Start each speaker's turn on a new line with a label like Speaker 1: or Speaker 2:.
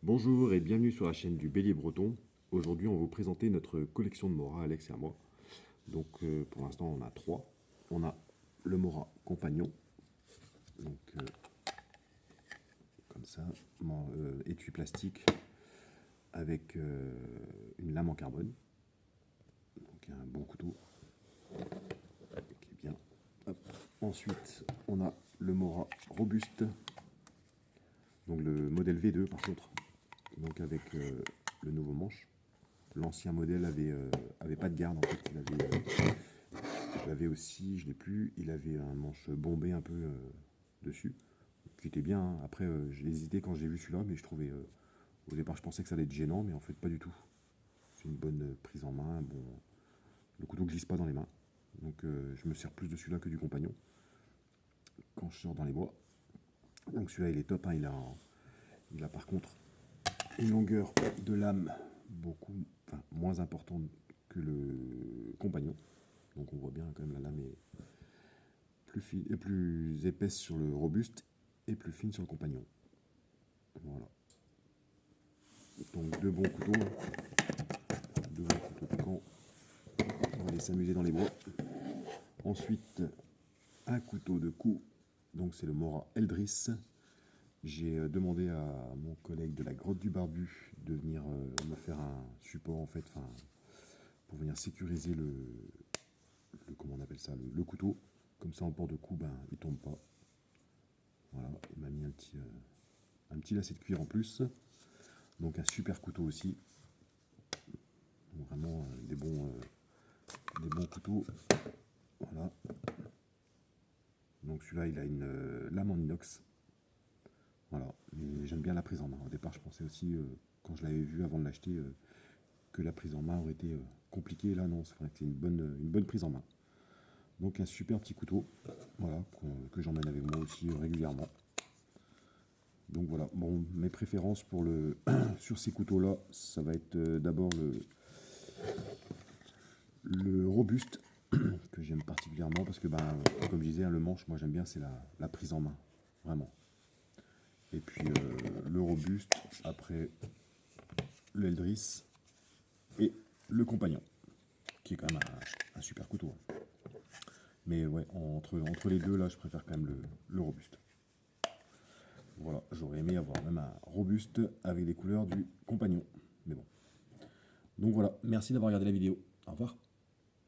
Speaker 1: Bonjour et bienvenue sur la chaîne du Bélier Breton. Aujourd'hui, on va vous présenter notre collection de Mora, Alex et à moi. Donc, pour l'instant, on a trois. On a le Mora Compagnon, donc comme ça, étui plastique avec une lame en carbone. Donc, un bon couteau qui est bien. Hop. Ensuite, on a le Mora Robuste, donc le modèle V2 par contre, donc avec le nouveau manche. L'ancien modèle avait pas de garde en fait. Il avait aussi, je l'ai plus, il avait un manche bombé un peu dessus, qui était bien, hein. Après, j'ai hésité quand j'ai vu celui-là, mais je trouvais, au départ, je pensais que ça allait être gênant, mais en fait, pas du tout. C'est une bonne prise en main. Bon, le couteau glisse pas dans les mains, donc je me sers plus de celui-là que du compagnon quand je sors dans les bois. Donc celui-là, il est top, hein. Il a par contre une longueur de lame moins importante que le compagnon. Donc on voit bien quand même la lame est plus épaisse sur le robuste et plus fine sur le compagnon. Voilà. Donc deux bons couteaux. Deux bons couteaux piquants. On va aller s'amuser dans les bois. Ensuite, un couteau de cou. Donc c'est le Mora Eldris. J'ai demandé à mon collègue de la grotte du Barbu de venir me faire un support en fait, pour venir sécuriser comment on appelle ça, le couteau. Comme ça en port de cou, il tombe pas. Voilà, il m'a mis un petit lacet de cuir en plus. Donc un super couteau aussi. Donc vraiment des bons couteaux. Voilà. Donc celui-là, il a une lame en inox. Voilà, mais j'aime bien la prise en main. Au départ, je pensais aussi, quand je l'avais vu avant de l'acheter, que la prise en main aurait été compliquée. Là, non, c'est vrai que c'est une bonne prise en main. Donc un super petit couteau, voilà, que j'emmène avec moi aussi régulièrement. Donc voilà, bon, mes préférences sur ces couteaux-là, ça va être d'abord le robuste, que j'aime particulièrement parce que, comme je disais, hein, le manche, moi j'aime bien, c'est la prise en main, vraiment. Et puis le robuste, après le Eldris et le compagnon, qui est quand même un super couteau. Mais ouais, entre les deux, là, je préfère quand même le robuste. Voilà, j'aurais aimé avoir même un robuste avec les couleurs du compagnon. Mais bon. Donc voilà, merci d'avoir regardé la vidéo. Au revoir.